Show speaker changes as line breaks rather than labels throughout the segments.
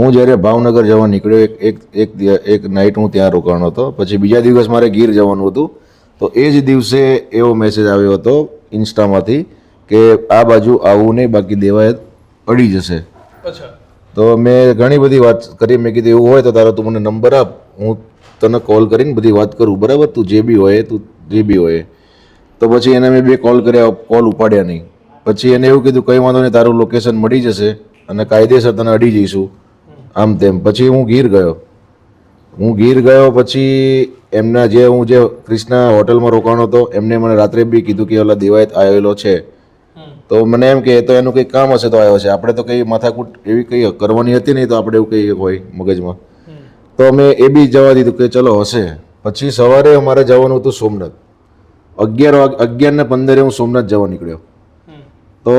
હું જ્યારે ભાવનગર જવા નીકળ્યો એક નાઇટ હું ત્યાં રોકાણો હતો, પછી બીજા દિવસ મારે ગીર જવાનું હતું. તો એ જ દિવસે એવો મેસેજ આવ્યો હતો ઇન્સ્ટામાંથી કે આ બાજુ આવું નહીં, બાકી દેવાયત અડી જશે. તો મેં ઘણી બધી વાત કરી. મેં કીધું એવું હોય તો તારો તું મને નંબર આપ, હું તને કોલ કરીને બધી વાત કરું, બરાબર? તું જે બી હોય. તો પછી એને મેં 2 કોલ કર્યા, કોલ ઉપાડ્યા નહીં. પછી એને એવું કીધું કંઈ વાંધો નહીં, તારું લોકેશન મળી જશે અને કાયદેસર તને અડી જઈશું, આમ તેમ. પછી હું ગીર ગયો. પછી એમના હું જે ક્રિષ્ના હોટલમાં રોકાણો હતો, એમને મને રાત્રે બી કીધું કે ઓલા દેવાયત આવેલો છે. તો મને એમ કે તો એનું કંઈ કામ હશે તો આવ્યો છે, આપણે તો કંઈ માથાકૂટ એવી કંઈ કરવાની હતી નહીં, તો આપણે એવું કંઈ હોય મગજમાં. તો અમે એ બી જવા દીધું કે ચલો હશે. પછી સવારે અમારે જવાનું હતું સોમનાથ. 11:15 હું સોમનાથ જવા નીકળ્યો. તો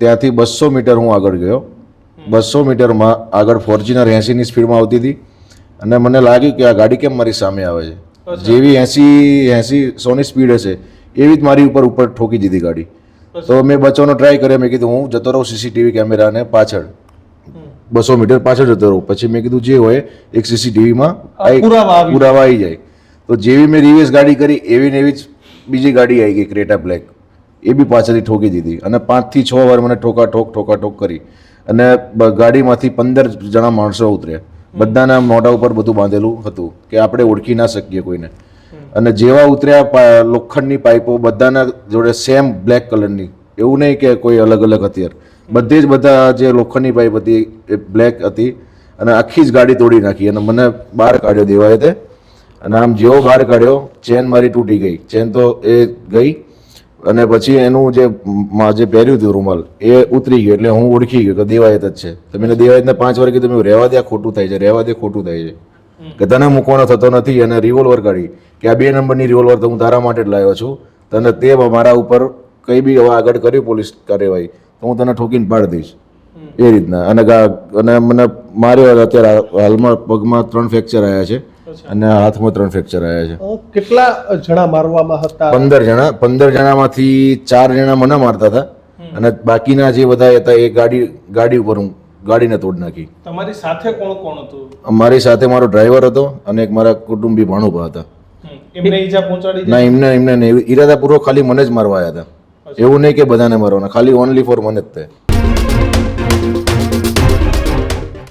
ત્યાંથી 200 મીટર હું આગળ ગયો. 200 મીટરમાં આગળ ફોર્ચ્યુનર 80ની સ્પીડમાં આવતી હતી અને મને લાગ્યું કે આ ગાડી કેમ મારી સામે આવે છે. જેવી 100ની સ્પીડ હશે એવી જ મારી ઉપર ઠોકી દીધી ગાડી. તો મેં બચવાનો ટ્રાય કર્યો. મેં કીધું હું જતો રહું સીસીટીવી કેમેરાને પાછળ, 200 મીટર પાછળ જતો રહું. પછી મેં કીધું જે હોય એક સીસીટીવીમાં પુરાવા આવી જાય. તો જેવી મેં રિવેસ ગાડી કરી એવી ને એવી જ બીજી ગાડી આવી ગઈ, ક્રેટા બ્લેક. એ બી પાછળથી ઠોકી દીધી અને 5 થી 6 વાર મને ઠોકા કરી. અને ગાડીમાંથી 15 જણા માણસો ઉતર્યા. બધાના મોઢા ઉપર બધું બાંધેલું હતું કે આપણે ઓળખી ના શકીએ કોઈને. અને જેવા ઉતર્યા, લોખંડની પાઇપો બધાના જોડે સેમ બ્લેક કલરની. એવું નહીં કે કોઈ અલગ હથિયાર. બધા જે લોખંડની પાઇપ હતી એ બ્લેક હતી અને આખી જ ગાડી તોડી નાખી અને મને બહાર કાઢ્યો દેવાયતે. અને આમ જેવો બહાર કાઢ્યો, ચેન મારી તૂટી ગઈ. ચેન તો એ ગઈ અને પછી એનું જે પહેર્યું હતું રૂમાલ એ ઉતરી ગયો. એટલે હું ઓળખી ગયો કે દેવાયત જ છે. તો મેં દેવાયતને 5 વાર કીધું, મેં રહેવા દે, ખોટું થાય છે, કે તને મૂકવાનો થતો નથી. અને રિવોલ્વર કાઢી કે આ 2 નંબરની રિવોલ્વર તો હું તારા માટે જ લાવ્યો છું, તને તે મારા ઉપર કંઈ બી હવે આગળ કર્યું પોલીસ કાર્યવાહી તો હું તને ઠોકીને પાડી દઈશ, એ રીતના. અને મને માર્યો. અત્યારે હાલમાં પગમાં 3 ફ્રેક્ચર આવ્યા છે અને હાથમાં 3 ફ્રેક્ચર આવ્યા છે.
કેટલા જણા મારવામાં હતા?
15 જણામાંથી 4 જણા મને મારતા હતા અને બાકીના જે બધા હતા એ ગાડી ઉપર હું ગાડીને તોડ નાખી.
તમારી સાથે કોણ હતું?
મારી સાથે મારો ડ્રાઈવર હતો અને એક મારા કુટુંબી ભાણુભા હતા.
એમને ઈજા પહોંચાડી?
ના, એમને ઈરાદાપૂર્વક ખાલી મને જ મારવા આવ્યા હતા. એવું નહીં કે બધાને મારવાના, ખાલી ઓનલી ફોર મને જ થાય.